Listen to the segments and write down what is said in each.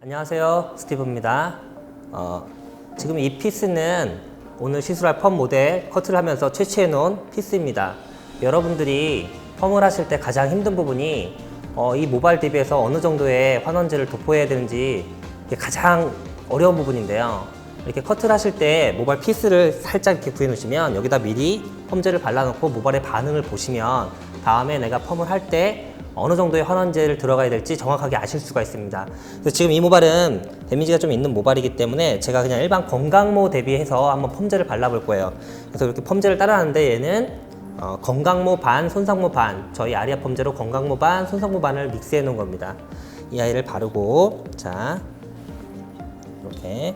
안녕하세요, 스티브입니다. 지금 이 피스는 오늘 시술할 펌 모델 커트를 하면서 채취해 놓은 피스입니다. 여러분들이 펌을 하실 때 가장 힘든 부분이 이 모발 DB에서 어느 정도의 환원제를 도포해야 되는지 이게 가장 어려운 부분인데요. 이렇게 커트를 하실 때 모발 피스를 살짝 이렇게 구해 놓으시면 여기다 미리 펌제를 발라놓고 모발의 반응을 보시면 다음에 내가 펌을 할 때 어느 정도의 환원제를 들어가야 될지 정확하게 아실 수가 있습니다. 그래서 지금 이 모발은 데미지가 좀 있는 모발이기 때문에 제가 그냥 일반 건강모 대비해서 한번 펌제를 발라볼 거예요. 그래서 이렇게 펌제를 따라하는데 얘는 건강모 반, 손상모 반, 저희 아리아 펌제로 건강모 반, 손상모 반을 믹스해 놓은 겁니다. 이 아이를 바르고, 자, 이렇게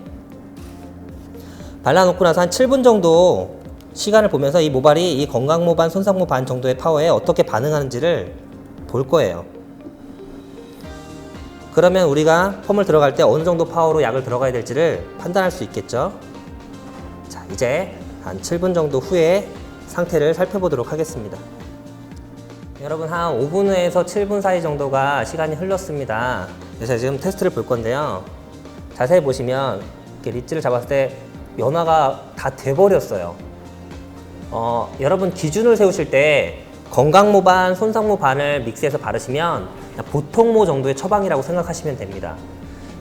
발라놓고 나서 한 7분 정도 시간을 보면서 이 모발이 이 건강모 반, 손상모 반 정도의 파워에 어떻게 반응하는지를 볼 거예요. 그러면 우리가 펌을 들어갈 때 어느 정도 파워로 약을 들어가야 될지를 판단할 수 있겠죠. 자, 이제 한 7분 정도 후에 상태를 살펴보도록 하겠습니다. 여러분, 한 5분에서 7분 사이 정도가 시간이 흘렀습니다. 그래서 지금 테스트를 볼 건데요. 자세히 보시면 이렇게 리치를 잡았을 때 연화가 다 돼버렸어요. 여러분 기준을 세우실 때 건강모 반, 손상모 반을 믹스해서 바르시면 보통모 정도의 처방이라고 생각하시면 됩니다.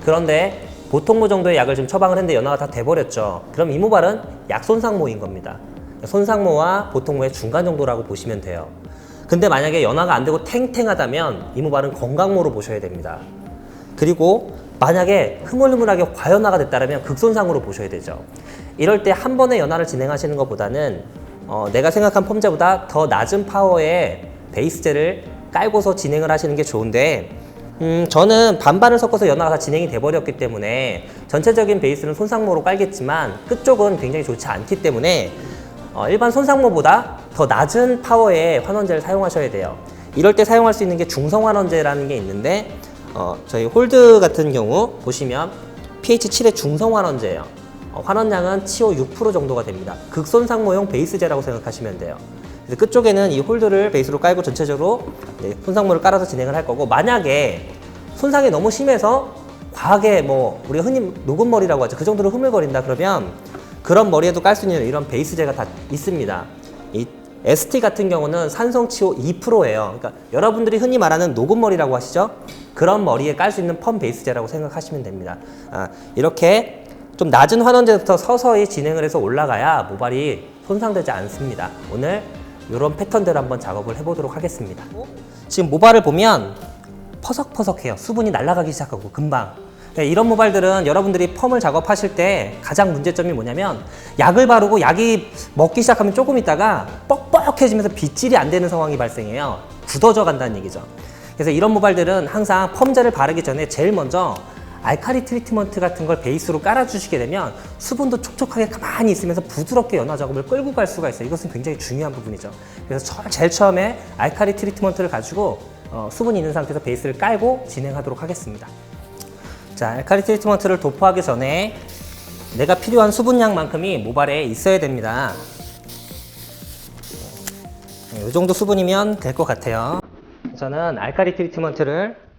그런데 보통모 정도의 약을 지금 처방을 했는데 연화가 다 돼버렸죠. 그럼 이 모발은 약손상모인 겁니다. 손상모와 보통모의 중간 정도라고 보시면 돼요. 근데 만약에 연화가 안 되고 탱탱하다면 이 모발은 건강모로 보셔야 됩니다. 그리고 만약에 흐물흐물하게 과연화가 됐다면 극손상으로 보셔야 되죠. 이럴 때 한 번에 연화를 진행하시는 것보다는 내가 생각한 펌제보다 더 낮은 파워의 베이스젤을 깔고서 진행을 하시는 게 좋은데 저는 반반을 섞어서 연화가 다 진행이 돼버렸기 때문에 전체적인 베이스는 손상모로 깔겠지만 끝쪽은 굉장히 좋지 않기 때문에 일반 손상모보다 더 낮은 파워의 환원제를 사용하셔야 돼요. 이럴 때 사용할 수 있는 게 중성환원제라는 게 있는데 저희 홀드 같은 경우 보시면 pH 7의 중성환원제예요. 환원량은 치오 6% 정도가 됩니다. 극손상모용 베이스제라고 생각하시면 돼요. 그래서 끝쪽에는 이 홀드를 베이스로 깔고 전체적으로 손상모를 깔아서 진행을 할 거고, 만약에 손상이 너무 심해서 과하게 우리가 흔히 녹은 머리라고 하죠. 그 정도로 흐물거린다 그러면 그런 머리에도 깔 수 있는 이런 베이스제가 다 있습니다. 이 ST 같은 경우는 산성치오 2%예요. 그러니까 여러분들이 흔히 말하는 녹은 머리라고 하시죠. 그런 머리에 깔 수 있는 펌 베이스제라고 생각하시면 됩니다. 이렇게 좀 낮은 환원제부터 서서히 진행을 해서 올라가야 모발이 손상되지 않습니다. 오늘 이런 패턴대로 한번 작업을 해보도록 하겠습니다. 지금 모발을 보면 퍼석퍼석해요. 수분이 날아가기 시작하고 금방. 이런 모발들은 여러분들이 펌을 작업하실 때 가장 문제점이 뭐냐면 약을 바르고 약이 먹기 시작하면 조금 있다가 뻑뻑해지면서 빗질이 안 되는 상황이 발생해요. 굳어져 간다는 얘기죠. 그래서 이런 모발들은 항상 펌제를 바르기 전에 제일 먼저 알칼리 트리트먼트 같은 걸 베이스로 깔아주시게 되면 수분도 촉촉하게 가만히 있으면서 부드럽게 연화 작업을 끌고 갈 수가 있어요. 이것은 굉장히 중요한 부분이죠. 그래서 제일 처음에 알칼리 트리트먼트를 가지고 수분이 있는 상태에서 베이스를 깔고 진행하도록 하겠습니다. 자, 알칼리 트리트먼트를 도포하기 전에 내가 필요한 수분량만큼이 모발에 있어야 됩니다. 이 정도 수분이면 될 것 같아요. 저는 알칼리 트리트먼트를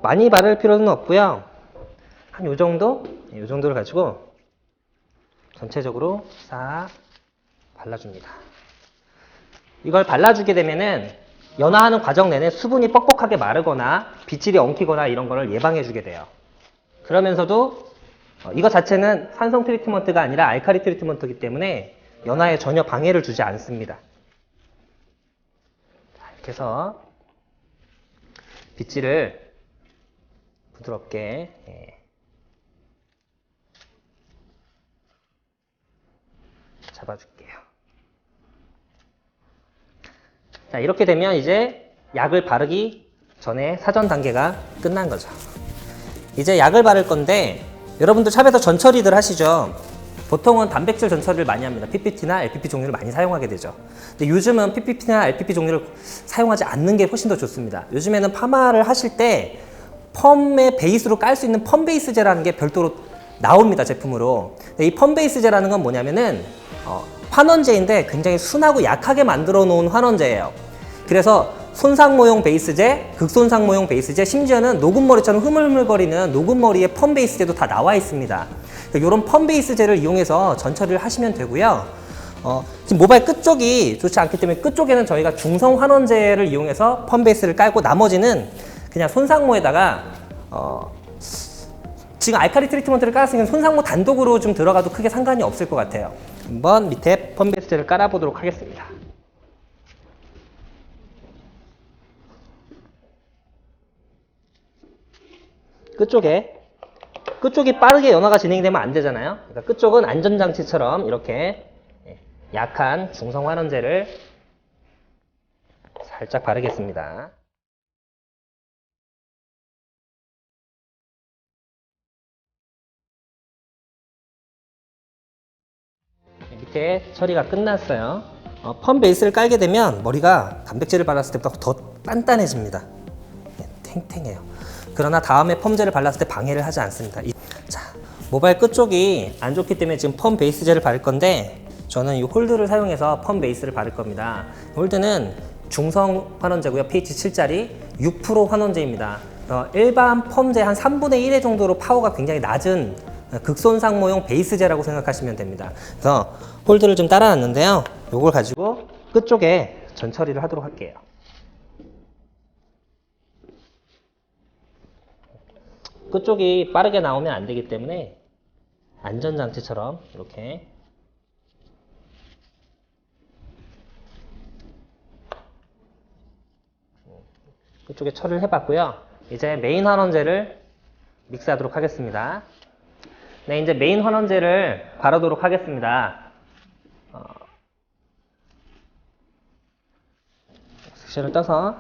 많이 바를 필요는 없고요. 한 요 정도? 요 정도를 가지고 전체적으로 싹 발라줍니다. 이걸 발라주게 되면은 연화하는 과정 내내 수분이 뻑뻑하게 마르거나 빗질이 엉키거나 이런 거를 예방해주게 돼요. 그러면서도 이거 자체는 산성 트리트먼트가 아니라 알칼리 트리트먼트이기 때문에 연화에 전혀 방해를 주지 않습니다. 이렇게 해서 빗질을 부드럽게 잡아줄게요. 자, 이렇게 되면 이제 약을 바르기 전에 사전 단계가 끝난 거죠. 이제 약을 바를 건데 여러분들 샵에서 전처리들 하시죠. 보통은 단백질 전처리를 많이 합니다. PPT나 LPP 종류를 많이 사용하게 되죠. 근데 요즘은 PPT나 LPP 종류를 사용하지 않는 게 훨씬 더 좋습니다. 요즘에는 파마를 하실 때 펌의 베이스로 깔 수 있는 펌 베이스제라는 게 별도로 나옵니다, 제품으로. 이 펌 베이스제라는 건 뭐냐면은 환원제인데 굉장히 순하고 약하게 만들어 놓은 환원제예요. 그래서 손상 모형 베이스제, 극손상 모형 베이스제, 심지어는 녹은 머리처럼 흐물흐물거리는 녹은 머리의 펌 베이스제도 다 나와 있습니다. 이런 펌 베이스제를 이용해서 전처리를 하시면 되고요. 지금 모발 끝쪽이 좋지 않기 때문에 끝쪽에는 저희가 중성 환원제를 이용해서 펌 베이스를 깔고 나머지는 그냥 손상모에다가 지금 알칼리 트리트먼트를 깔았으니까 손상모 단독으로 좀 들어가도 크게 상관이 없을 것 같아요. 한번 밑에 펌 베이스제를 깔아보도록 하겠습니다. 끝쪽이 빠르게 연화가 진행되면 안 되잖아요. 그러니까 끝쪽은 안전장치처럼 이렇게 약한 중성 환원제를 살짝 바르겠습니다. 밑에 처리가 끝났어요. 펌 베이스를 깔게 되면 머리가 단백질을 발랐을 때보다 더 단단해집니다. 탱탱해요. 그러나 다음에 펌제를 발랐을 때 방해를 하지 않습니다. 자, 모발 끝쪽이 안 좋기 때문에 지금 펌 베이스제를 바를 건데 저는 이 홀드를 사용해서 펌 베이스를 바를 겁니다. 홀드는 중성 환원제고요. pH 7짜리 6% 환원제입니다. 일반 펌제 한 3분의 1의 정도로 파워가 굉장히 낮은 극손상모용 베이스제라고 생각하시면 됩니다. 그래서 홀드를 좀 따라놨는데요. 이걸 가지고 끝쪽에 전처리를 하도록 할게요. 끝쪽이 빠르게 나오면 안 되기 때문에 안전장치처럼 이렇게 끝쪽에 처리를 해봤고요. 이제 메인 환원제를 믹스하도록 하겠습니다. 네, 이제 메인 환원제를 바르도록 하겠습니다. 섹션을 떠서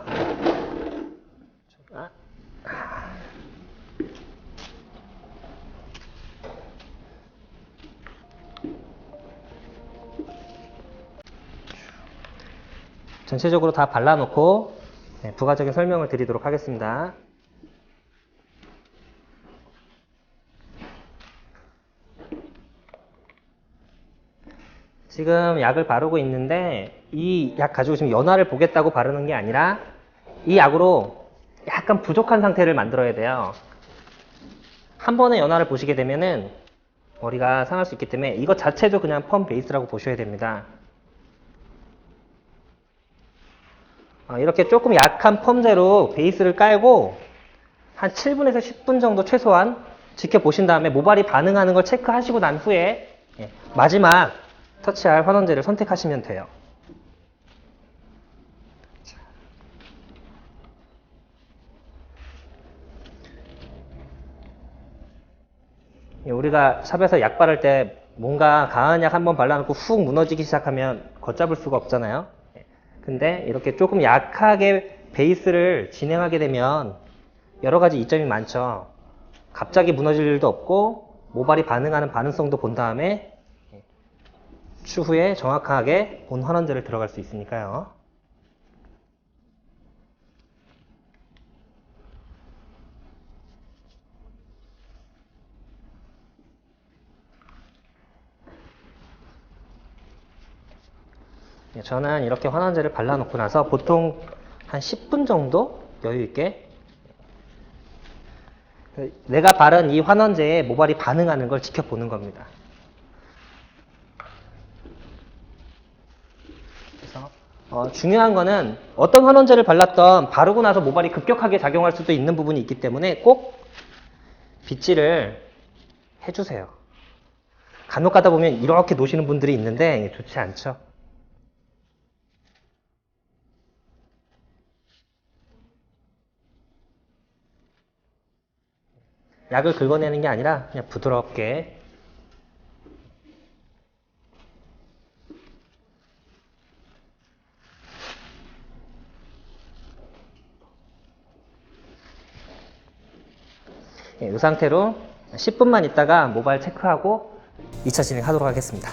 전체적으로 다 발라놓고 부가적인 설명을 드리도록 하겠습니다. 지금 약을 바르고 있는데 이 약 가지고 지금 연화를 보겠다고 바르는 게 아니라 이 약으로 약간 부족한 상태를 만들어야 돼요. 한 번에 연화를 보시게 되면은 머리가 상할 수 있기 때문에 이것 자체도 그냥 펌 베이스라고 보셔야 됩니다. 이렇게 조금 약한 펌제로 베이스를 깔고 한 7분에서 10분 정도 최소한 지켜보신 다음에 모발이 반응하는 걸 체크하시고 난 후에 마지막 터치할 환원제를 선택하시면 돼요. 우리가 샵에서 약 바를 때 뭔가 강한 약 한번 발라놓고 훅 무너지기 시작하면 걷잡을 수가 없잖아요. 근데 이렇게 조금 약하게 베이스를 진행하게 되면 여러 가지 이점이 많죠. 갑자기 무너질 일도 없고 모발이 반응하는 반응성도 본 다음에 추후에 정확하게 본 환원제를 들어갈 수 있으니까요. 저는 이렇게 환원제를 발라놓고 나서 보통 한 10분 정도 여유있게 내가 바른 이 환원제에 모발이 반응하는 걸 지켜보는 겁니다. 그래서 중요한 거는 어떤 환원제를 발랐던 바르고 나서 모발이 급격하게 작용할 수도 있는 부분이 있기 때문에 꼭 빗질을 해주세요. 간혹 가다 보면 이렇게 놓으시는 분들이 있는데 좋지 않죠. 약을 긁어내는 게 아니라 그냥 부드럽게 이 상태로 10분만 있다가 모발 체크하고 2차 진행하도록 하겠습니다.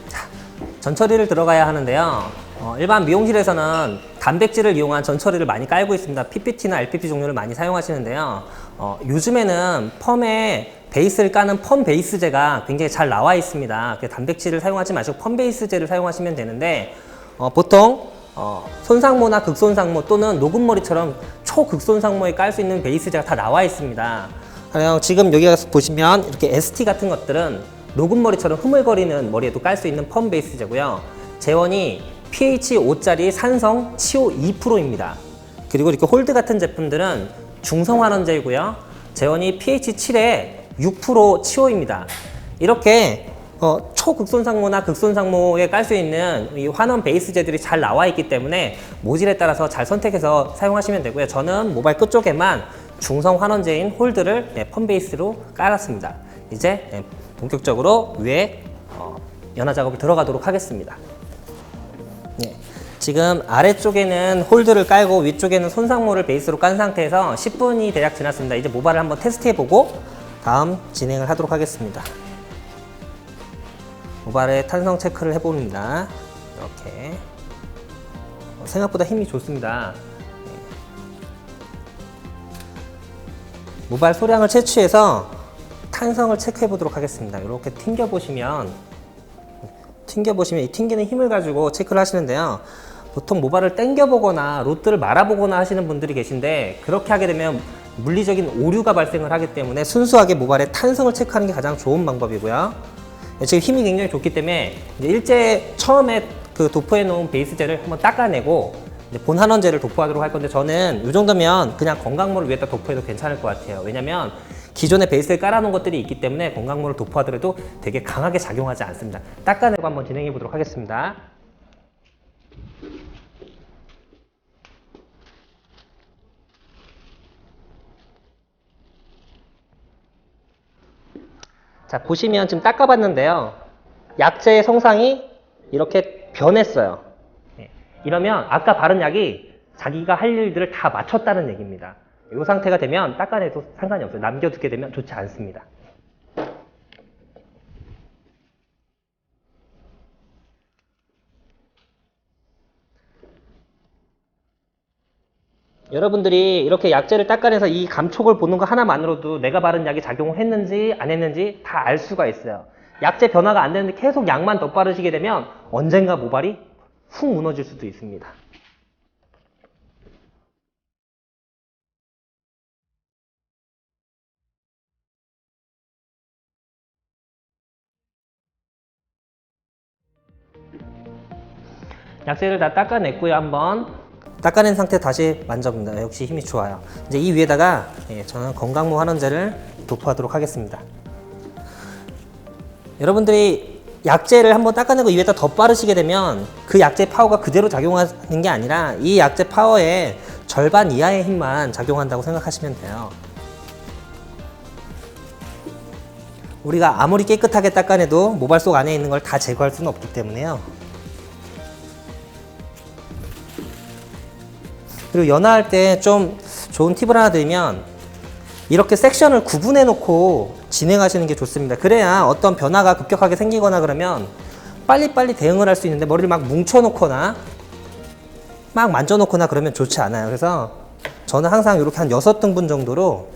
자, 전처리를 들어가야 하는데요. 일반 미용실에서는 단백질을 이용한 전처리를 많이 깔고 있습니다. PPT나 LPP 종류를 많이 사용하시는데요. 요즘에는 펌에 베이스를 까는 펌 베이스제가 굉장히 잘 나와 있습니다. 단백질을 사용하지 마시고 펌 베이스제를 사용하시면 되는데 보통 손상모나 극손상모 또는 녹음머리처럼 초극손상모에 깔 수 있는 베이스제가 다 나와 있습니다. 지금 여기 가서 보시면 이렇게 ST 같은 것들은 녹음머리처럼 흐물거리는 머리에도 깔 수 있는 펌 베이스제고요. 재원이 pH 5짜리 산성 치오 2%입니다. 그리고 이렇게 홀드 같은 제품들은 중성환원제이고요. 재원이 pH 7에 6% 치오입니다. 이렇게 초극손상모나 극손상모에 깔 수 있는 이 환원 베이스제들이 잘 나와 있기 때문에 모질에 따라서 잘 선택해서 사용하시면 되고요. 저는 모발 끝쪽에만 중성 환원제인 홀드를 펌 베이스로 깔았습니다. 이제 본격적으로 위에 연화 작업을 들어가도록 하겠습니다. 지금 아래쪽에는 홀드를 깔고 위쪽에는 손상모를 베이스로 깐 상태에서 10분이 대략 지났습니다. 이제 모발을 한번 테스트해보고 다음 진행을 하도록 하겠습니다. 모발의 탄성 체크를 해봅니다. 이렇게 생각보다 힘이 좋습니다. 모발 소량을 채취해서 탄성을 체크해 보도록 하겠습니다. 이렇게 튕겨보시면 이 튕기는 힘을 가지고 체크를 하시는데요. 보통 모발을 당겨보거나 로트를 말아보거나 하시는 분들이 계신데 그렇게 하게 되면 물리적인 오류가 발생을 하기 때문에 순수하게 모발의 탄성을 체크하는 게 가장 좋은 방법이고요. 지금 힘이 굉장히 좋기 때문에 이제 처음에 그 도포해 놓은 베이스젤을 한번 닦아내고 이제 본 환원제를 도포하도록 할 건데 저는 이 정도면 그냥 건강모를 위에다 도포해도 괜찮을 것 같아요. 왜냐면 기존에 베이스를 깔아놓은 것들이 있기 때문에 건강모를 도포하더라도 되게 강하게 작용하지 않습니다. 닦아내고 한번 진행해 보도록 하겠습니다. 자, 보시면 지금 닦아봤는데요. 약재의 성상이 이렇게 변했어요. 이러면 아까 바른 약이 자기가 할 일들을 다 마쳤다는 얘기입니다. 이 상태가 되면 닦아내도 상관이 없어요. 남겨두게 되면 좋지 않습니다. 여러분들이 이렇게 약재를 닦아내서 이 감촉을 보는 거 하나만으로도 내가 바른 약이 작용을 했는지 안 했는지 다 알 수가 있어요. 약재 변화가 안 되는데 계속 약만 더 바르시게 되면 언젠가 모발이 훅 무너질 수도 있습니다. 약재를 다 닦아냈고요. 한번 닦아낸 상태 다시 만져봅니다. 역시 힘이 좋아요. 이제 이 위에다가 저는 건강모 환원제를 도포하도록 하겠습니다. 여러분들이 약재를 한번 닦아내고 이 위에다 더 바르시게 되면 그 약재 파워가 그대로 작용하는 게 아니라 이 약재 파워의 절반 이하의 힘만 작용한다고 생각하시면 돼요. 우리가 아무리 깨끗하게 닦아내도 모발 속 안에 있는 걸 다 제거할 수는 없기 때문에요. 그리고 연화할 때 좀 좋은 팁을 하나 드리면 이렇게 섹션을 구분해 놓고 진행하시는 게 좋습니다. 그래야 어떤 변화가 급격하게 생기거나 그러면 빨리빨리 대응을 할 수 있는데 머리를 막 뭉쳐 놓거나 막 만져 놓거나 그러면 좋지 않아요. 그래서 저는 항상 이렇게 한 6등분 정도로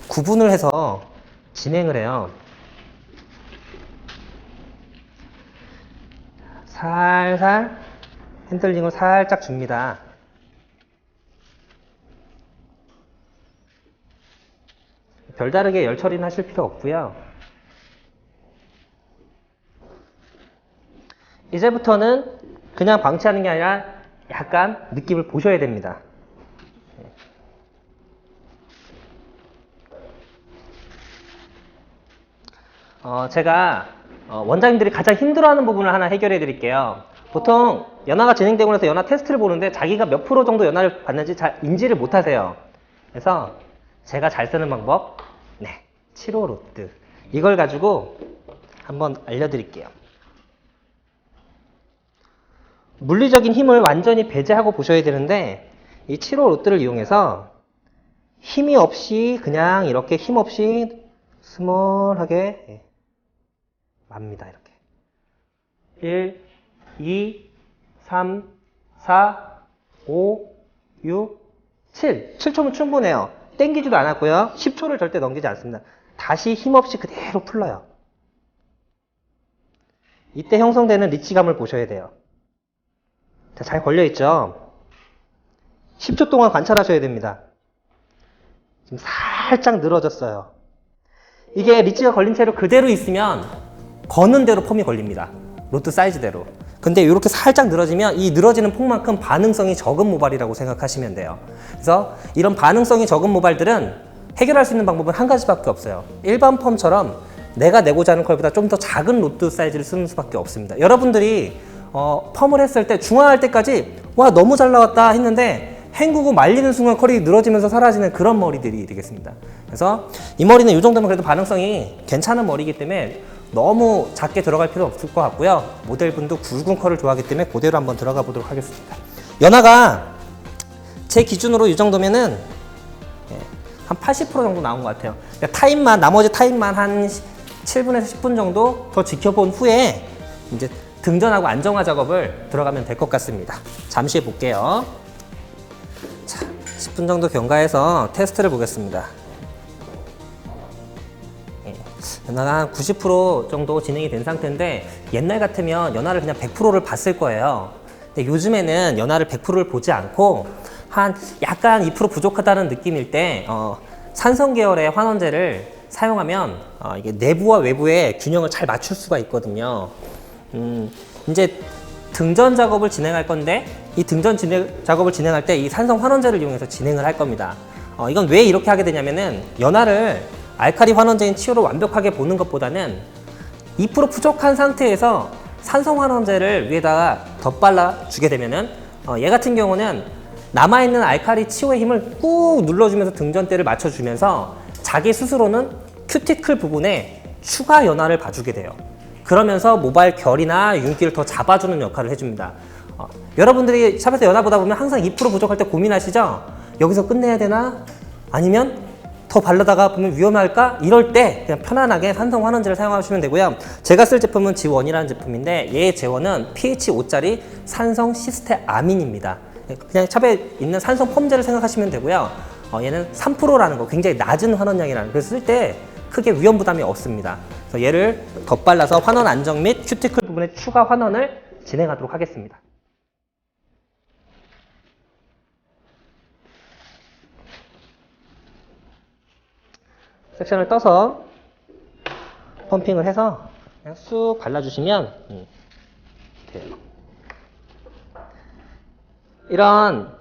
구분을 해서 진행을 해요. 살살 핸들링을 살짝 줍니다. 별다르게 열 처리는 하실 필요 없고요. 이제부터는 그냥 방치하는 게 아니라 약간 느낌을 보셔야 됩니다. 제가 원장님들이 가장 힘들어하는 부분을 하나 해결해 드릴게요. 보통 연화가 진행되고 나서 연화 테스트를 보는데 자기가 몇 프로 정도 연화를 받는지 잘 인지를 못 하세요. 그래서 제가 잘 쓰는 방법, 7호 로트. 이걸 가지고 한번 알려드릴게요. 물리적인 힘을 완전히 배제하고 보셔야 되는데 이 7호 로트를 이용해서 힘이 없이 그냥 이렇게 힘 없이 스몰하게 맙니다. 이렇게 1, 2, 3, 4, 5, 6, 7. 7초면 충분해요. 땡기지도 않았고요. 10초를 절대 넘기지 않습니다. 다시 힘없이 그대로 풀러요. 이때 형성되는 리치감을 보셔야 돼요. 자, 잘 걸려있죠? 10초 동안 관찰하셔야 됩니다. 지금 살짝 늘어졌어요. 이게 리치가 걸린 채로 그대로 있으면 거는 대로 폼이 걸립니다. 로트 사이즈대로. 근데 이렇게 살짝 늘어지면 이 늘어지는 폼만큼 반응성이 적은 모발이라고 생각하시면 돼요. 그래서 이런 반응성이 적은 모발들은 해결할 수 있는 방법은 한 가지밖에 없어요. 일반 펌처럼 내가 내고자 하는 컬보다 좀 더 작은 로트 사이즈를 쓰는 수밖에 없습니다. 여러분들이 펌을 했을 때 중화할 때까지 와 너무 잘 나왔다 했는데 헹구고 말리는 순간 컬이 늘어지면서 사라지는 그런 머리들이 되겠습니다. 그래서 이 머리는 이 정도면 그래도 반응성이 괜찮은 머리이기 때문에 너무 작게 들어갈 필요 없을 것 같고요. 모델분도 굵은 컬을 좋아하기 때문에 그대로 한번 들어가 보도록 하겠습니다. 연화가 제 기준으로 이 정도면은 한 80% 정도 나온 것 같아요. 그러니까 나머지 타임만 한 7분에서 10분 정도 더 지켜본 후에 이제 등전하고 안정화 작업을 들어가면 될 것 같습니다. 잠시 해볼게요. 자, 10분 정도 경과해서 테스트를 보겠습니다. 연화가 한 90% 정도 진행이 된 상태인데 옛날 같으면 연화를 그냥 100%를 봤을 거예요. 근데 요즘에는 연화를 100%를 보지 않고 한 약간 2% 부족하다는 느낌일 때 산성 계열의 환원제를 사용하면 이게 내부와 외부의 균형을 잘 맞출 수가 있거든요. 이제 등전 작업을 진행할 건데 이 등전 작업을 진행할 때 이 산성 환원제를 이용해서 진행을 할 겁니다. 이건 왜 이렇게 하게 되냐면은 연화를 알카리 환원제인 치유로 완벽하게 보는 것보다는 2% 부족한 상태에서 산성 환원제를 위에다가 덧발라 주게 되면은 얘 같은 경우는 남아있는 알카리 치유의 힘을 꾹 눌러주면서 등전대를 맞춰주면서 자기 스스로는 큐티클 부분에 추가 연화를 봐주게 돼요. 그러면서 모발 결이나 윤기를 더 잡아주는 역할을 해줍니다. 여러분들이 샵에서 연화 보다 보면 항상 2% 부족할 때 고민하시죠? 여기서 끝내야 되나? 아니면 더 바르다가 보면 위험할까? 이럴 때 그냥 편안하게 산성 환원제를 사용하시면 되고요. 제가 쓸 제품은 G1이라는 제품인데 얘의 제원은 pH 5짜리 산성 시스테아민입니다. 그냥 샵에 있는 산성 펌제를 생각하시면 되고요. 얘는 3%라는 거 굉장히 낮은 환원량이라는 그래서 쓸 때 크게 위험 부담이 없습니다. 그래서 얘를 덧발라서 환원 안정 및 큐티클 부분의 추가 환원을 진행하도록 하겠습니다. 섹션을 떠서 펌핑을 해서 그냥 쑥 발라주시면 돼요. 이런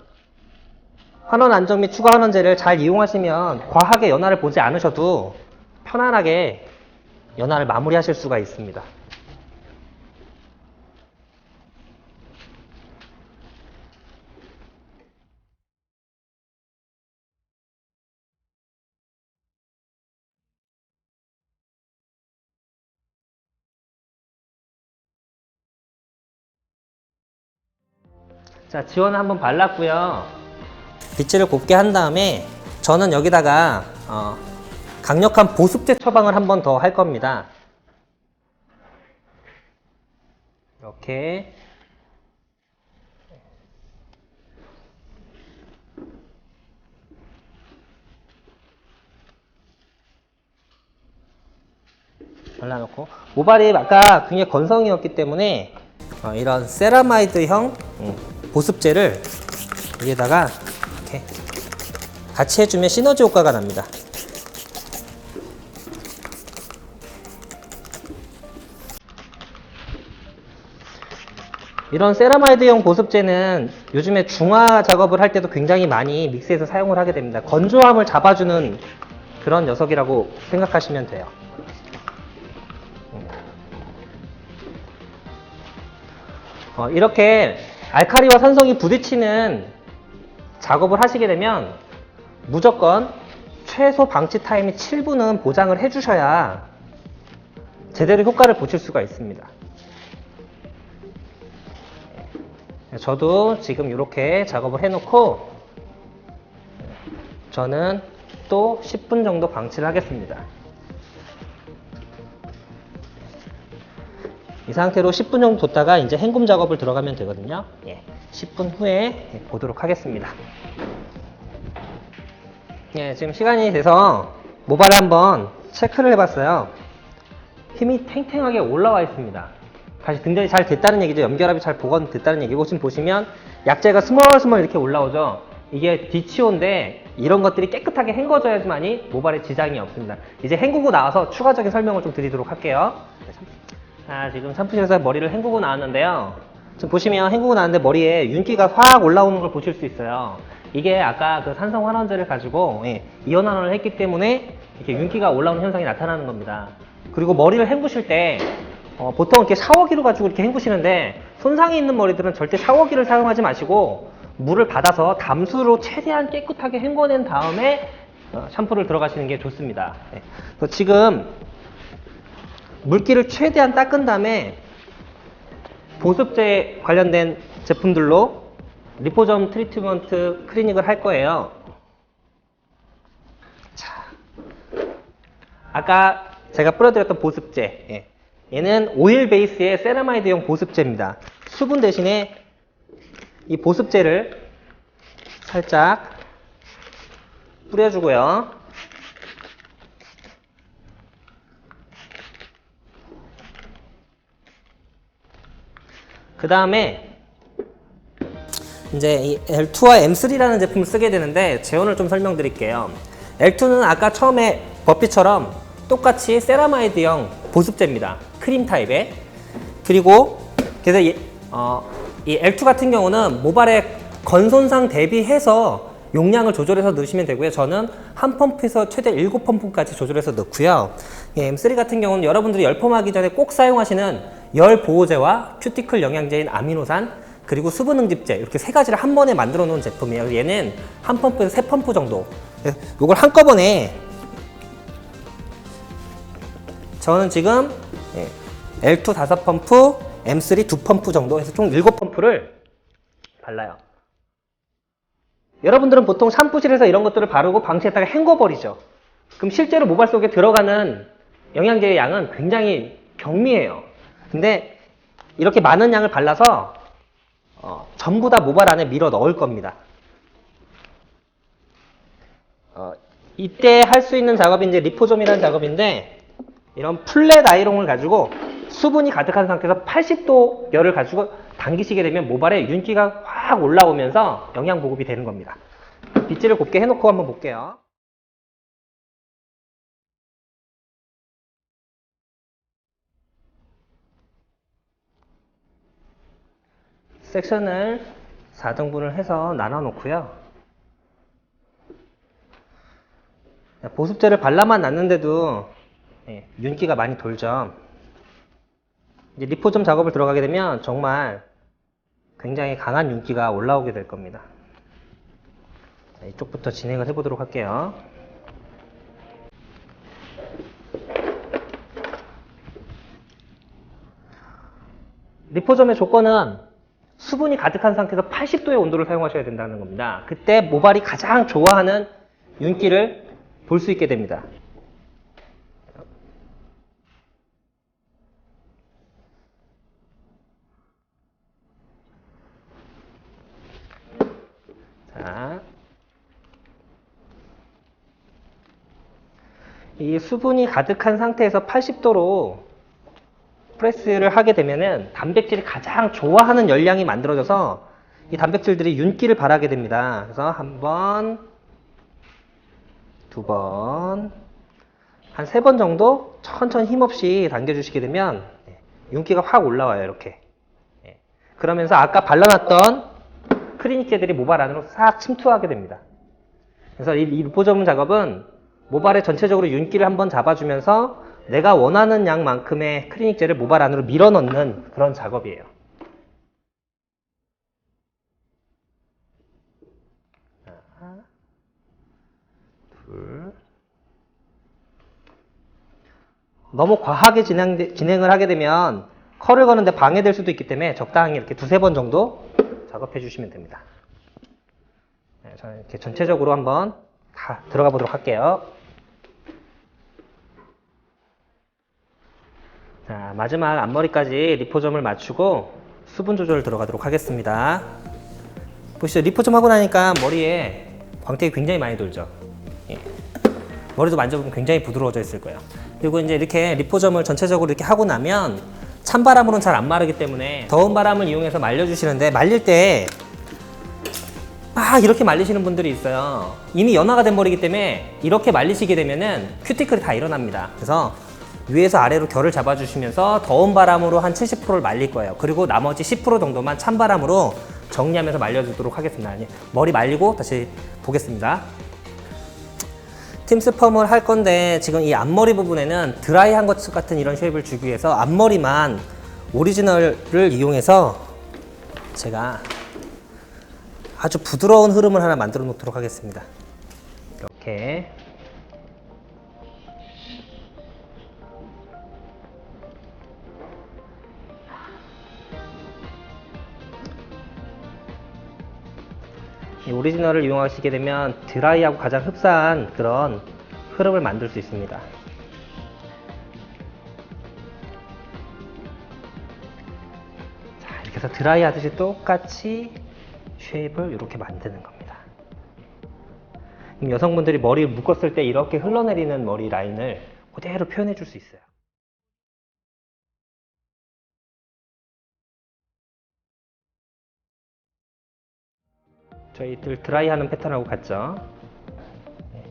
환원 안정 및 추가 환원제를 잘 이용하시면 과하게 연화를 보지 않으셔도 편안하게 연화를 마무리하실 수가 있습니다. 자, 지원을 한번 발랐고요. 빗질을 곱게 한 다음에 저는 여기다가 강력한 보습제 처방을 한 번 더 할 겁니다. 이렇게 발라놓고 모발이 아까 굉장히 건성이었기 때문에 이런 세라마이드형 보습제를 여기에다가 이렇게 같이 해주면 시너지 효과가 납니다. 이런 세라마이드형 보습제는 요즘에 중화 작업을 할 때도 굉장히 많이 믹스해서 사용을 하게 됩니다. 건조함을 잡아주는 그런 녀석이라고 생각하시면 돼요. 이렇게 알카리와 산성이 부딪히는 작업을 하시게 되면 무조건 최소 방치 타임이 7분은 보장을 해주셔야 제대로 효과를 보실 수가 있습니다. 저도 지금 이렇게 작업을 해놓고 저는 또 10분 정도 방치를 하겠습니다. 이 상태로 10분 정도 뒀다가 이제 헹굼 작업을 들어가면 되거든요. 10분 후에 보도록 하겠습니다. 지금 시간이 돼서 모발을 한번 체크를 해봤어요. 힘이 탱탱하게 올라와 있습니다. 다시 등전이 잘 됐다는 얘기죠. 염결합이 잘 보건됐다는 얘기고, 지금 보시면 약재가 스멀스멀 이렇게 올라오죠. 이게 디치오인데 이런 것들이 깨끗하게 헹궈져야지만이 모발에 지장이 없습니다. 이제 헹구고 나와서 추가적인 설명을 좀 드리도록 할게요. 자, 지금 샴푸실에서 머리를 헹구고 나왔는데요. 지금 보시면 헹구고 나왔는데 머리에 윤기가 확 올라오는 걸 보실 수 있어요. 이게 아까 그 산성 환원제를 가지고 이온 환원을 했기 때문에 이렇게 윤기가 올라오는 현상이 나타나는 겁니다. 그리고 머리를 헹구실 때 보통 이렇게 샤워기로 가지고 이렇게 헹구시는데, 손상이 있는 머리들은 절대 샤워기를 사용하지 마시고 물을 받아서 담수로 최대한 깨끗하게 헹궈낸 다음에 샴푸를 들어가시는 게 좋습니다. 그래서 지금 물기를 최대한 닦은 다음에 보습제 관련된 제품들로 리포점 트리트먼트 클리닉을 할 거예요. 자, 아까 제가 뿌려드렸던 보습제, 얘는 오일 베이스의 세라마이드용 보습제입니다. 수분 대신에 이 보습제를 살짝 뿌려주고요. 그 다음에 이제 이 L2와 M3라는 제품을 쓰게 되는데, 제원을 좀 설명드릴게요. L2는 아까 처음에 버피처럼 똑같이 세라마이드형 보습제입니다. 크림 타입의. 그리고 그래서 이 L2 같은 경우는 모발의 건손상 대비해서 용량을 조절해서 넣으시면 되고요. 저는 한 펌프에서 최대 7펌프까지 조절해서 넣고요. M3 같은 경우는 여러분들이 열펌하기 전에 꼭 사용하시는 열 보호제와 큐티클 영양제인 아미노산, 그리고 수분 응집제, 이렇게 세 가지를 한 번에 만들어 놓은 제품이에요. 얘는 한 펌프에서 3펌프 정도. 이걸 한꺼번에, 저는 지금 L2 5펌프, M3 2펌프 정도 해서 총 7펌프를 발라요. 여러분들은 보통 샴푸실에서 이런 것들을 바르고 방치했다가 헹궈버리죠. 그럼 실제로 모발 속에 들어가는 영양제의 양은 굉장히 경미해요. 근데 이렇게 많은 양을 발라서 전부 다 모발 안에 밀어 넣을 겁니다. 이때 할 수 있는 작업이 이제 리포점이라는 작업인데, 이런 플랫 아이롱을 가지고 수분이 가득한 상태에서 80도 열을 가지고 당기시게 되면 모발에 윤기가 확 올라오면서 영양 보급이 되는 겁니다. 빗질을 곱게 해놓고 한번 볼게요. 섹션을 4등분을 해서 나눠 놓고요. 보습제를 발라만 놨는데도 윤기가 많이 돌죠. 이제 리포점 작업을 들어가게 되면 정말 굉장히 강한 윤기가 올라오게 될 겁니다. 자, 이쪽부터 진행을 해보도록 할게요. 리포점의 조건은 수분이 가득한 상태에서 80도의 온도를 사용하셔야 된다는 겁니다. 그때 모발이 가장 좋아하는 윤기를 볼 수 있게 됩니다. 자, 이 수분이 가득한 상태에서 80도로 프레스를 하게 되면은 단백질이 가장 좋아하는 열량이 만들어져서 이 단백질들이 윤기를 발하게 됩니다. 그래서 한 번, 두 번, 한 3번 정도 천천히 힘없이 당겨주시게 되면 윤기가 확 올라와요. 이렇게. 그러면서 아까 발라놨던 클리닉제들이 모발 안으로 싹 침투하게 됩니다. 그래서 이 리포점 작업은 모발에 전체적으로 윤기를 한번 잡아주면서 내가 원하는 양만큼의 클리닉제를 모발 안으로 밀어넣는 그런 작업이에요. 하나, 둘. 너무 과하게 진행을 하게 되면 컬을 거는데 방해될 수도 있기 때문에 적당히 이렇게 2-3번 정도 작업해 주시면 됩니다. 저는 이렇게 전체적으로 한번 다 들어가 보도록 할게요. 자, 마지막 앞머리까지 리포점을 맞추고 수분 조절 들어가도록 하겠습니다. 보시죠. 리포점 하고 나니까 머리에 광택이 굉장히 많이 돌죠. 머리도 만져보면 굉장히 부드러워져 있을 거예요. 그리고 이제 이렇게 리포점을 전체적으로 이렇게 하고 나면 찬바람으로는 잘 안 마르기 때문에 더운 바람을 이용해서 말려주시는데, 말릴 때 막 이렇게 말리시는 분들이 있어요. 이미 연화가 된 머리이기 때문에 이렇게 말리시게 되면은 큐티클이 다 일어납니다. 그래서 위에서 아래로 결을 잡아주시면서 더운 바람으로 한 70%를 말릴 거예요. 그리고 나머지 10% 정도만 찬바람으로 정리하면서 말려주도록 하겠습니다. 머리 말리고 다시 보겠습니다. 팀스펌을 할 건데, 지금 이 앞머리 부분에는 드라이한 것 같은 이런 쉐입을 주기 위해서 앞머리만 오리지널을 이용해서 제가 아주 부드러운 흐름을 하나 만들어 놓도록 하겠습니다. 이렇게 이 오리지널을 이용하시게 되면 드라이하고 가장 흡사한 그런 흐름을 만들 수 있습니다. 자, 이렇게 해서 드라이 하듯이 똑같이 쉐입을 이렇게 만드는 겁니다. 여성분들이 머리를 묶었을 때 이렇게 흘러내리는 머리 라인을 그대로 표현해 줄 수 있어요. 저희들 드라이하는 패턴하고 같죠? 네.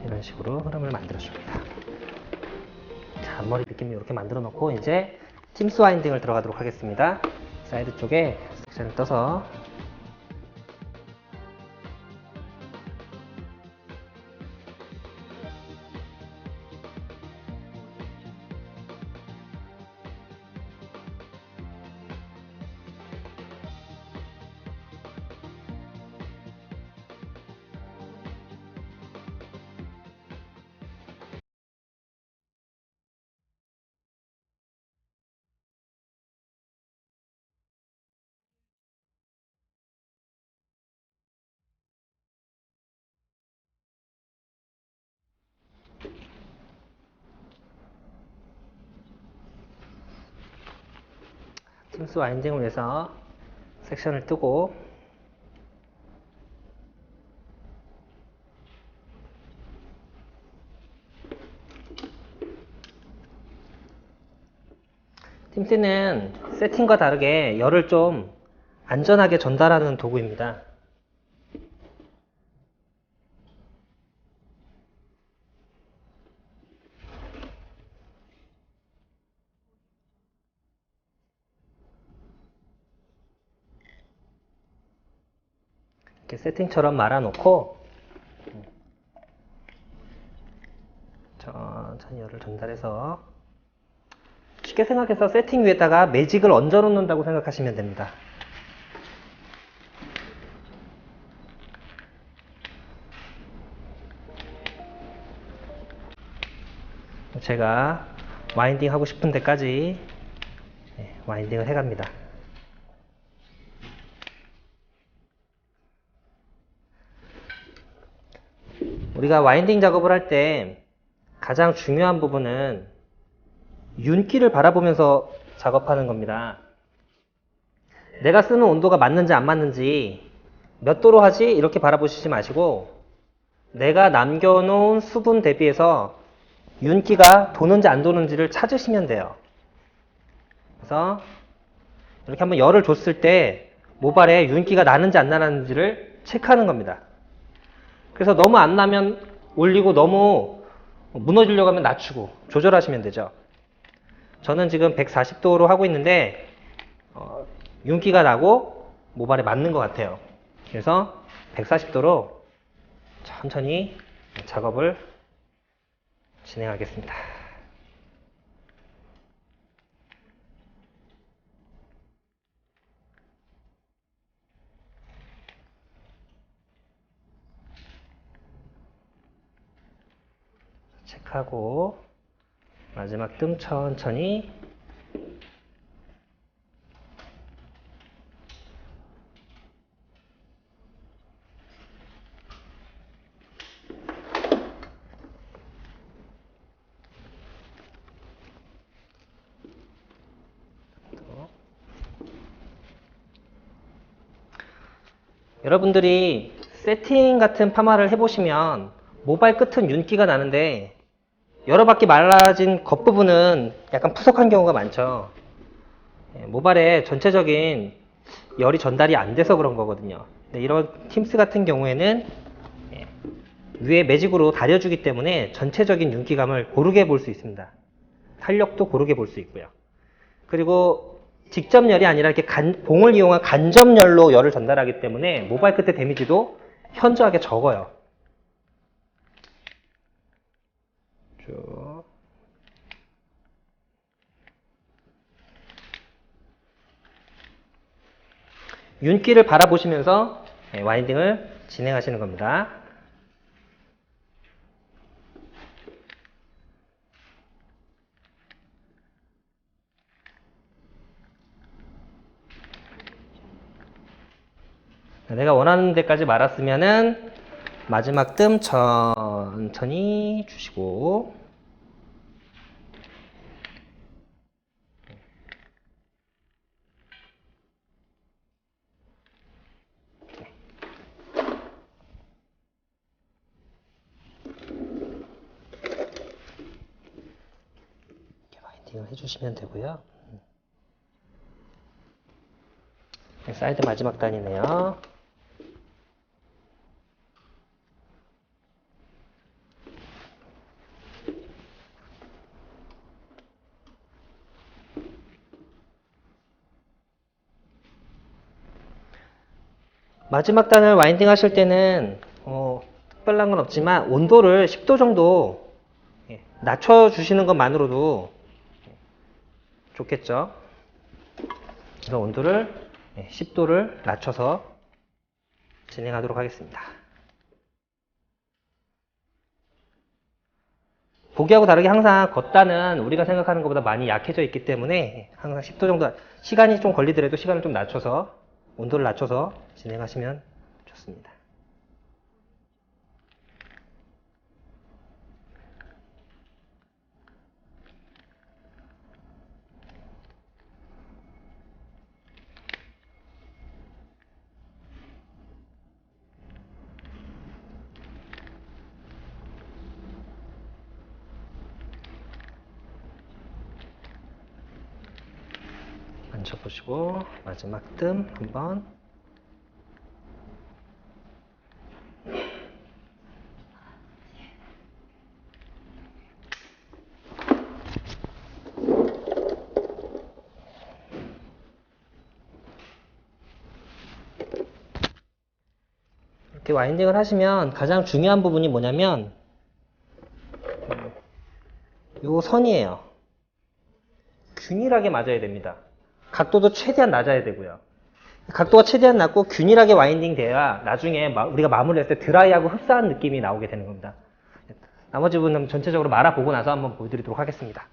이런 식으로 흐름을 만들어 줍니다. 자, 앞머리 느낌 이렇게 만들어 놓고 이제 팀스 와인딩을 들어가도록 하겠습니다. 사이드 쪽에 섹션을 떠서 팀스 와인딩을 위해서 섹션을 뜨고 팀스는 세팅과 다르게 열을 좀 안전하게 전달하는 도구입니다. 이렇게 세팅처럼 말아놓고 천천히 열을 전달해서, 쉽게 생각해서 세팅 위에다가 매직을 얹어 놓는다고 생각하시면 됩니다. 제가 와인딩 하고 싶은 데까지 와인딩을 해갑니다. 우리가 와인딩 작업을 할 때 가장 중요한 부분은 윤기를 바라보면서 작업하는 겁니다. 내가 쓰는 온도가 맞는지 안 맞는지, 몇 도로 하지? 이렇게 바라보시지 마시고 내가 남겨놓은 수분 대비해서 윤기가 도는지 안 도는지를 찾으시면 돼요. 그래서 이렇게 한번 열을 줬을 때 모발에 윤기가 나는지 안 나는지를 체크하는 겁니다. 그래서 너무 안 나면 올리고 너무 무너지려고 하면 낮추고 조절하시면 되죠. 저는 지금 140도로 하고 있는데 윤기가 나고 모발에 맞는 것 같아요. 그래서 140도로 천천히 작업을 진행하겠습니다. 체크하고 마지막 뜸 천천히 여러분들이 세팅 같은 파마를 해보시면 모발 끝은 윤기가 나는데 여러 바퀴 말라진 겉부분은 약간 푸석한 경우가 많죠. 모발에 전체적인 열이 전달이 안 돼서 그런 거거든요. 근데 이런 팀스 같은 경우에는 위에 매직으로 다려주기 때문에 전체적인 윤기감을 고르게 볼 수 있습니다. 탄력도 고르게 볼 수 있고요. 그리고 직접 열이 아니라 이렇게 봉을 이용한 간접열로 열을 전달하기 때문에 모발 끝의 데미지도 현저하게 적어요. 쭉. 윤기를 바라보시면서 와인딩을 진행하시는 겁니다. 내가 원하는 데까지 말았으면은 마지막 뜸 천천히 주시고, 와인딩을 해주시면 되고요. 사이드 마지막 단이네요. 마지막 단을 와인딩 하실 때는 특별한 건 없지만 온도를 10도 정도 낮춰주시는 것만으로도 좋겠죠. 그래서 온도를 10도를 낮춰서 진행하도록 하겠습니다. 보기하고 다르게 항상 겉단은 우리가 생각하는 것보다 많이 약해져 있기 때문에 항상 10도 정도, 시간이 좀 걸리더라도 시간을 좀 낮춰서, 온도를 낮춰서 진행하시면 좋습니다. 만져보시고 마지막 뜸 한번. 이렇게 와인딩을 하시면 가장 중요한 부분이 뭐냐면 요 선이에요. 균일하게 맞아야 됩니다. 각도도 최대한 낮아야 되고요. 각도가 최대한 낮고 균일하게 와인딩 돼야 나중에 우리가 마무리했을 때 드라이하고 흡사한 느낌이 나오게 되는 겁니다. 나머지 부분은 전체적으로 말아보고 나서 한번 보여드리도록 하겠습니다.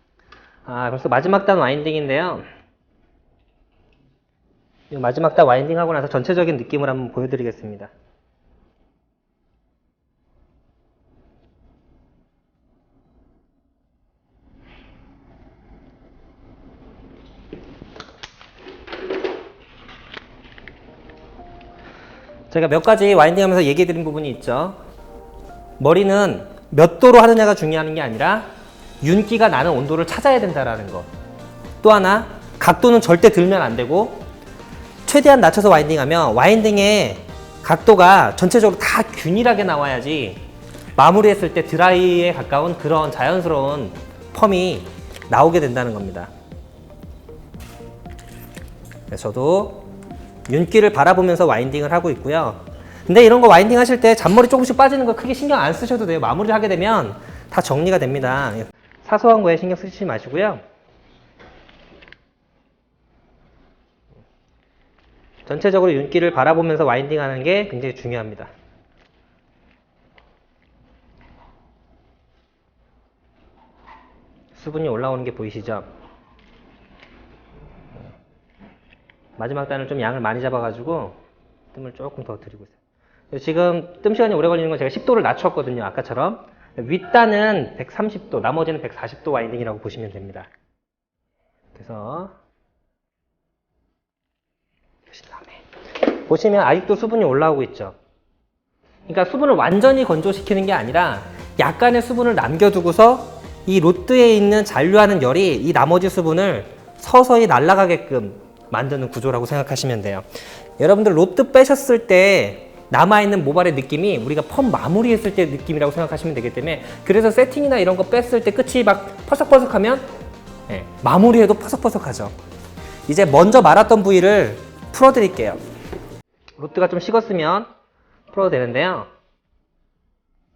벌써 마지막 단 와인딩인데요. 이 마지막 단 와인딩 하고 나서 전체적인 느낌을 한번 보여드리겠습니다. 제가 몇 가지 와인딩 하면서 얘기해 드린 부분이 있죠. 머리는 몇 도로 하느냐가 중요한 게 아니라 윤기가 나는 온도를 찾아야 된다는 거. 또 하나, 각도는 절대 들면 안 되고 최대한 낮춰서 와인딩하면 와인딩의 각도가 전체적으로 다 균일하게 나와야지 마무리했을 때 드라이에 가까운 그런 자연스러운 펌이 나오게 된다는 겁니다. 그래서 저도 윤기를 바라보면서 와인딩을 하고 있고요. 근데 이런 거 와인딩 하실 때 잔머리 조금씩 빠지는 거 크게 신경 안 쓰셔도 돼요. 마무리를 하게 되면 다 정리가 됩니다. 사소한 거에 신경 쓰시지 마시고요. 전체적으로 윤기를 바라보면서 와인딩 하는 게 굉장히 중요합니다. 수분이 올라오는 게 보이시죠? 마지막 단을 좀 양을 많이 잡아가지고 뜸을 조금 더 드리고 있어요. 지금 뜸 시간이 오래 걸리는 건 제가 10도를 낮췄거든요. 아까처럼. 윗단은 130도, 나머지는 140도 와인딩이라고 보시면 됩니다. 그래서 보신 다음에 보시면 아직도 수분이 올라오고 있죠. 그러니까 수분을 완전히 건조시키는 게 아니라 약간의 수분을 남겨두고서 이 로드에 있는 잔류하는 열이 이 나머지 수분을 서서히 날아가게끔 만드는 구조라고 생각하시면 돼요. 여러분들 로드 빼셨을 때 남아있는 모발의 느낌이 우리가 펌 마무리했을 때 느낌이라고 생각하시면 되기 때문에, 그래서 세팅이나 이런 거 뺐을 때 끝이 막 퍼석퍼석하면 마무리해도 퍼석퍼석하죠. 이제 먼저 말았던 부위를 풀어드릴게요. 로드가 좀 식었으면 풀어도 되는데요.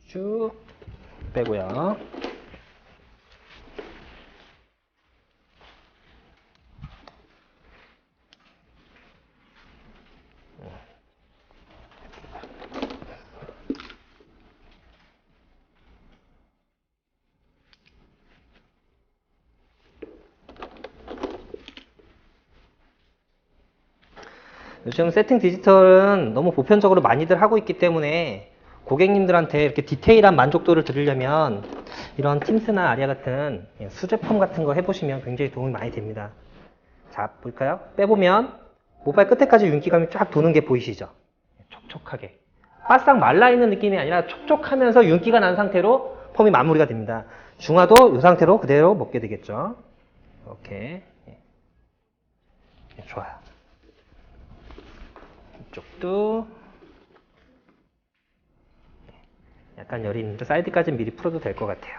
쭉 빼고요. 요즘 세팅 디지털은 너무 보편적으로 많이들 하고 있기 때문에 고객님들한테 이렇게 디테일한 만족도를 드리려면 이런 팀스나 아리아 같은 수제 펌 같은 거 해보시면 굉장히 도움이 많이 됩니다. 자, 볼까요? 빼보면 모발 끝에까지 윤기감이 쫙 도는 게 보이시죠? 촉촉하게. 바싹 말라있는 느낌이 아니라 촉촉하면서 윤기가 난 상태로 펌이 마무리가 됩니다. 중화도 이 상태로 그대로 먹게 되겠죠. 이렇게. 좋아요. 이쪽도 약간 열이 있는데 사이드까지는 미리 풀어도 될 것 같아요.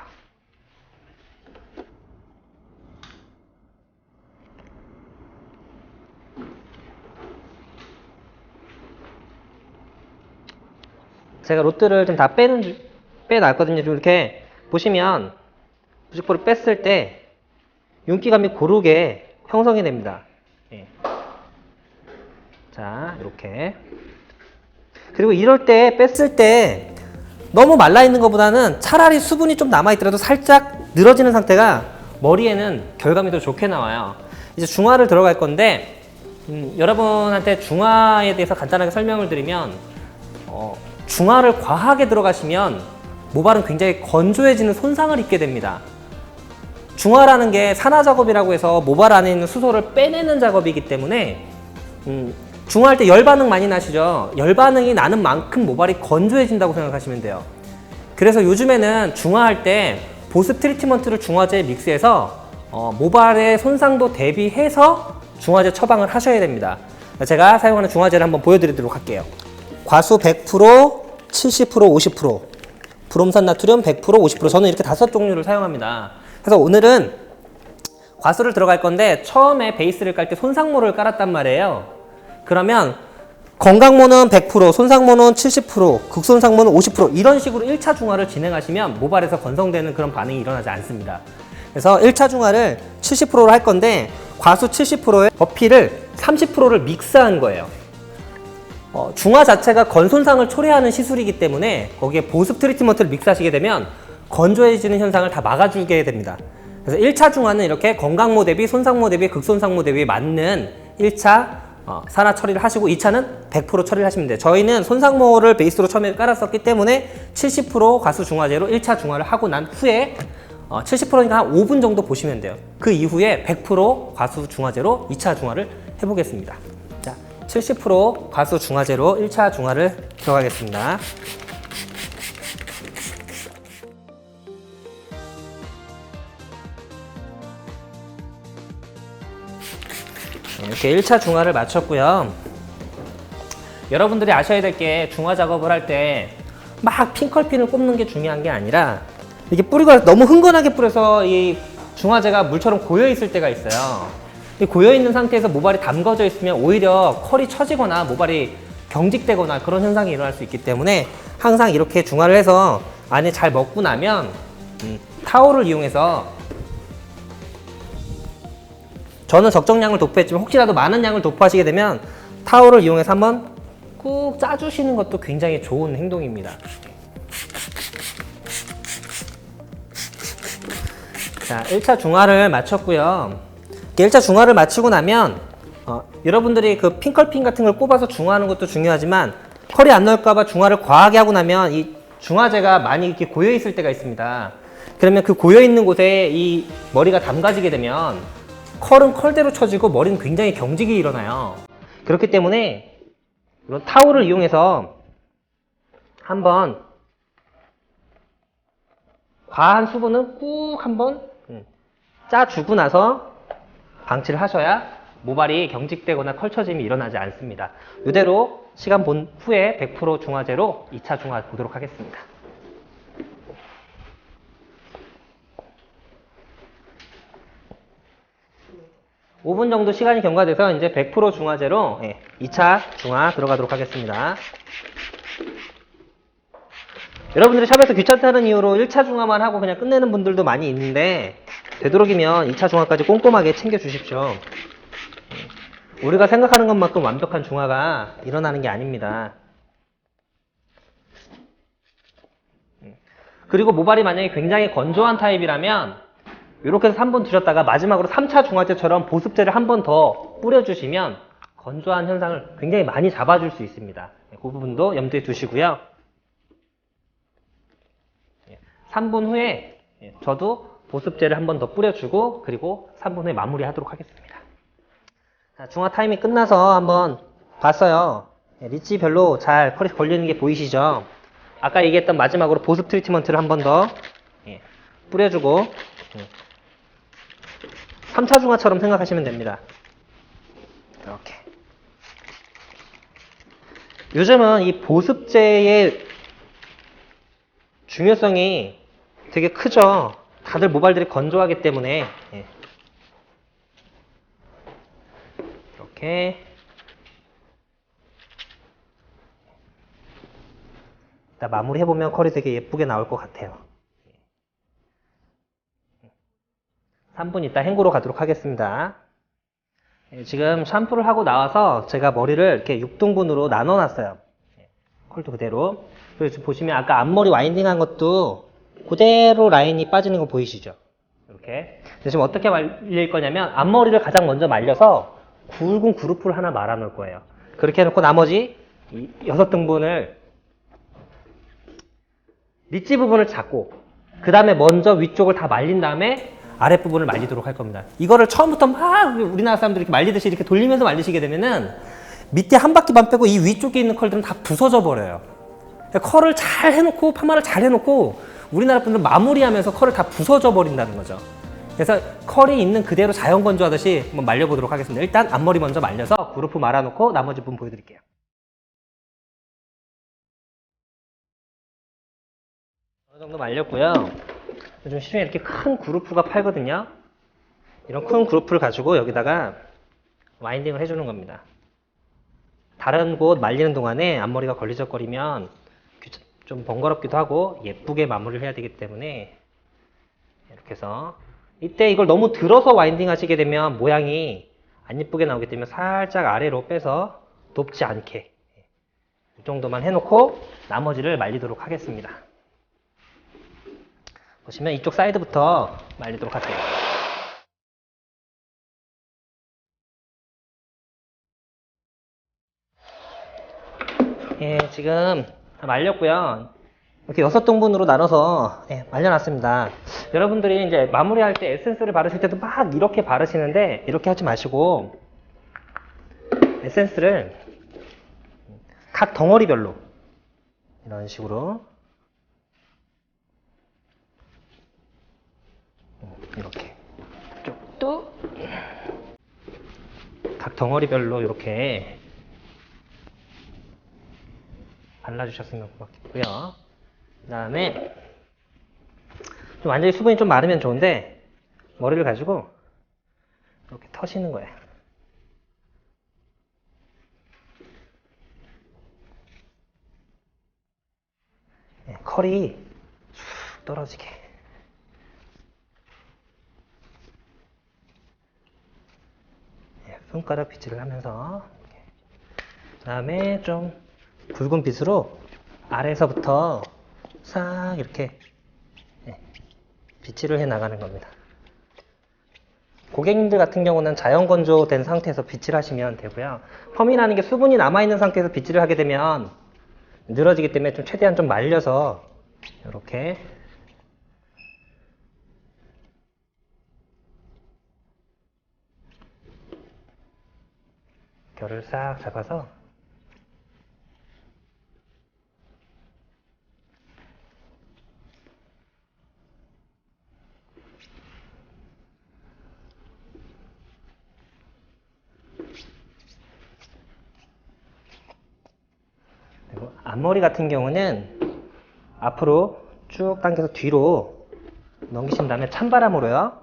제가 로트를 좀 다 빼놨거든요. 좀 이렇게 보시면 90%를 뺐을 때 윤기감이 고르게 형성이 됩니다. 자, 이렇게. 그리고 이럴 때 뺐을 때 너무 말라있는 것보다는 차라리 수분이 좀 남아있더라도 살짝 늘어지는 상태가 머리에는 결감이 더 좋게 나와요. 이제 중화를 들어갈 건데 여러분한테 중화에 대해서 간단하게 설명을 드리면 중화를 과하게 들어가시면 모발은 굉장히 건조해지는 손상을 입게 됩니다. 중화라는 게 산화 작업이라고 해서 모발 안에 있는 수소를 빼내는 작업이기 때문에 중화할 때 열반응 많이 나시죠? 열반응이 나는 만큼 모발이 건조해진다고 생각하시면 돼요. 그래서 요즘에는 중화할 때 보습 트리트먼트를 중화제에 믹스해서 모발의 손상도 대비해서 중화제 처방을 하셔야 됩니다. 제가 사용하는 중화제를 한번 보여드리도록 할게요. 과수 100%, 70%, 50%, 브롬산 나트륨 100%, 50%. 저는 이렇게 5종류를 사용합니다. 그래서 오늘은 과수를 들어갈 건데 처음에 베이스를 깔 때 손상모를 깔았단 말이에요. 그러면 건강모는 100%, 손상모는 70%, 극손상모는 50% 이런 식으로 1차 중화를 진행하시면 모발에서 건성되는 그런 반응이 일어나지 않습니다. 그래서 1차 중화를 70%로 할 건데 과수 70%에 어필을 30%를 믹스한 거예요. 중화 자체가 건손상을 초래하는 시술이기 때문에 거기에 보습 트리트먼트를 믹스하시게 되면 건조해지는 현상을 다 막아주게 됩니다. 그래서 1차 중화는 이렇게 건강모 대비, 손상모 대비, 극손상모 대비 맞는 1차 산화 처리를 하시고 2차는 100% 처리를 하시면 돼요. 저희는 손상모를 베이스로 처음에 깔았었기 때문에 70% 과수 중화제로 1차 중화를 하고 난 후에 70%니까 한 5분 정도 보시면 돼요. 그 이후에 100% 과수 중화제로 2차 중화를 해보겠습니다. 자, 70% 과수 중화제로 1차 중화를 들어가겠습니다. 이렇게 1차 중화를 마쳤고요. 여러분들이 아셔야 될 게 중화 작업을 할 때 막 핑컬핀을 꼽는 게 중요한 게 아니라 이게 뿌리가 너무 흥건하게 뿌려서 이 중화제가 물처럼 고여 있을 때가 있어요. 고여 있는 상태에서 모발이 담궈져 있으면 오히려 컬이 처지거나 모발이 경직되거나 그런 현상이 일어날 수 있기 때문에 항상 이렇게 중화를 해서 안에 잘 먹고 나면 타올을 이용해서, 저는 적정량을 도포했지만 혹시라도 많은 양을 도포하시게 되면 타올을 이용해서 한번 꾹 짜주시는 것도 굉장히 좋은 행동입니다. 자, 1차 중화를 마쳤고요. 1차 중화를 마치고 나면 여러분들이 그 핑컬핀 같은 걸 꼽아서 중화하는 것도 중요하지만 컬이 안 나올까봐 중화를 과하게 하고 나면 이 중화제가 많이 이렇게 고여 있을 때가 있습니다. 그러면 그 고여 있는 곳에 이 머리가 담가지게 되면 컬은 컬대로 쳐지고 머리는 굉장히 경직이 일어나요. 그렇기 때문에 이런 타올을 이용해서 한번 과한 수분은 꾹 한번 짜주고 나서 방치를 하셔야 모발이 경직되거나 컬처짐이 일어나지 않습니다. 이대로 시간 본 후에 100% 중화제로 2차 중화 보도록 하겠습니다. 5분 정도 시간이 경과돼서 이제 100% 중화제로 2차 중화 들어가도록 하겠습니다. 여러분들이 샵에서 귀찮다는 이유로 1차 중화만 하고 그냥 끝내는 분들도 많이 있는데 되도록이면 2차 중화까지 꼼꼼하게 챙겨주십시오. 우리가 생각하는 것만큼 완벽한 중화가 일어나는 게 아닙니다. 그리고 모발이 만약에 굉장히 건조한 타입이라면 이렇게 해서 3분 두셨다가 마지막으로 3차 중화제처럼 보습제를 한 번 더 뿌려주시면 건조한 현상을 굉장히 많이 잡아줄 수 있습니다. 그 부분도 염두에 두시고요. 3분 후에 저도 보습제를 한 번 더 뿌려주고 그리고 3분 후에 마무리하도록 하겠습니다. 자, 중화 타임이 끝나서 한번 봤어요. 리치 별로 잘 컬이 걸리는 게 보이시죠? 아까 얘기했던 마지막으로 보습 트리트먼트를 한 번 더 뿌려주고 3차 중화처럼 생각하시면 됩니다. 이렇게. 요즘은 이 보습제의 중요성이 되게 크죠. 다들 모발들이 건조하기 때문에 이렇게 일단 마무리해보면 컬이 되게 예쁘게 나올 것 같아요. 3분 있다 헹구러 가도록 하겠습니다. 지금 샴푸를 하고 나와서 제가 머리를 이렇게 6등분으로 나눠놨어요. 컬도 그대로. 그리고 지금 보시면 아까 앞머리 와인딩 한 것도 그대로 라인이 빠지는 거 보이시죠? 이렇게. 지금 어떻게 말릴 거냐면 앞머리를 가장 먼저 말려서 굵은 그루프를 하나 말아 놓을 거예요. 그렇게 해놓고 나머지 6등분을 리치 부분을 잡고 그 다음에 먼저 위쪽을 다 말린 다음에 아랫부분을 말리도록 할 겁니다. 이거를 처음부터 막 우리나라 사람들이 이렇게 말리듯이 이렇게 돌리면서 말리시게 되면은 밑에 한 바퀴만 빼고 이 위쪽에 있는 컬들은 다 부서져 버려요. 컬을 잘 해놓고 파마를 잘 해놓고 우리나라 분들은 마무리하면서 컬을 다 부서져 버린다는 거죠. 그래서 컬이 있는 그대로 자연 건조하듯이 한번 말려보도록 하겠습니다. 일단 앞머리 먼저 말려서 그루프 말아놓고 나머지 부분 보여드릴게요. 어느 정도 말렸고요. 요즘 시중에 이렇게 큰 그루프가 팔거든요. 이런 큰 그루프를 가지고 여기다가 와인딩을 해주는 겁니다. 다른 곳 말리는 동안에 앞머리가 걸리적거리면 좀 번거롭기도 하고 예쁘게 마무리를 해야 되기 때문에 이렇게 해서 이때 이걸 너무 들어서 와인딩 하시게 되면 모양이 안 예쁘게 나오기 때문에 살짝 아래로 빼서 높지 않게 이 정도만 해놓고 나머지를 말리도록 하겠습니다. 보시면 이쪽 사이드부터 말리도록 할게요. 예, 지금 다 말렸고요. 이렇게 6등분으로 나눠서 말려놨습니다. 여러분들이 이제 마무리할 때 에센스를 바르실 때도 막 이렇게 바르시는데 이렇게 하지 마시고 에센스를 각 덩어리별로 이런 식으로 이렇게 이쪽도 각 덩어리별로 이렇게 발라주셨으면 고맙겠고요. 그 다음에 좀 완전히 수분이 좀 마르면 좋은데 머리를 가지고 이렇게 터시는 거예요. 컬이 쑥 떨어지게. 손가락 빗질을 하면서 그 다음에 좀 굵은 빗으로 아래에서부터 싹 이렇게 빗질을 해 나가는 겁니다. 고객님들 같은 경우는 자연 건조된 상태에서 빗질 하시면 되고요. 펌이라는 게 수분이 남아있는 상태에서 빗질을 하게 되면 늘어지기 때문에 좀 최대한 좀 말려서 이렇게 결을 싹 잡아서 앞머리 같은 경우는 앞으로 쭉 당겨서 뒤로 넘기신 다음에 찬바람으로요.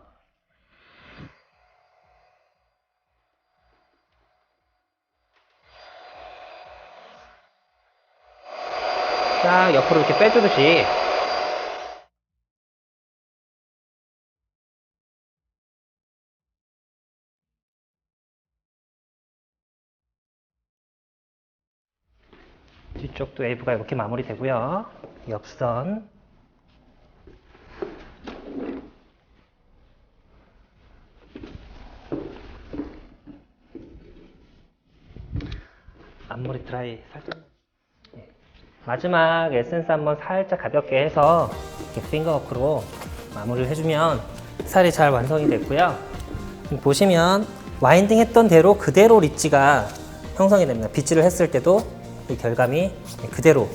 딱 옆으로 이렇게 빼주듯이 뒤쪽도 웨이브가 이렇게 마무리되고요. 옆선 앞머리 드라이 살짝. 마지막 에센스 한번 살짝 가볍게 해서 이렇게 핑거워크로 마무리를 해주면 스타일이 잘 완성이 됐고요. 보시면 와인딩 했던 대로 그대로 릿지가 형성이 됩니다. 빗질을 했을 때도 이 결감이 그대로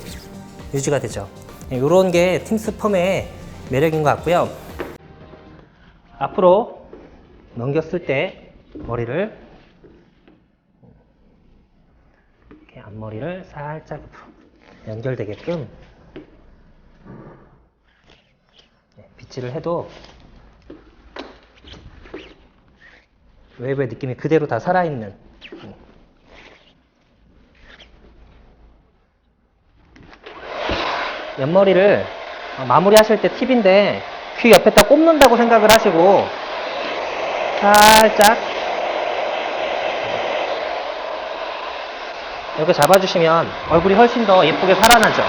유지가 되죠. 이런 게 팀스 펌의 매력인 것 같고요. 앞으로 넘겼을 때 머리를 이렇게 앞머리를 살짝 연결되게끔 빗질을 해도 웨이브의 느낌이 그대로 다 살아있는. 옆머리를 마무리 하실 때 팁인데 귀 옆에다 꼽는다고 생각을 하시고 살짝 이렇게 잡아주시면 얼굴이 훨씬 더 예쁘게 살아나죠.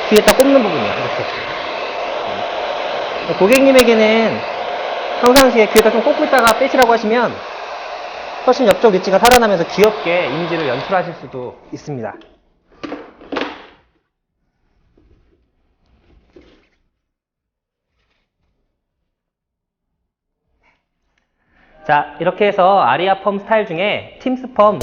귀에다 꼽는 부분이요. 이렇게. 고객님에게는 평상시에 귀에다 좀 꽂고 있다가 빼시라고 하시면 훨씬 옆쪽 릿지가 살아나면서 귀엽게 이미지를 연출하실 수도 있습니다. 자, 이렇게 해서 아리아 펌 스타일 중에 팀스 펌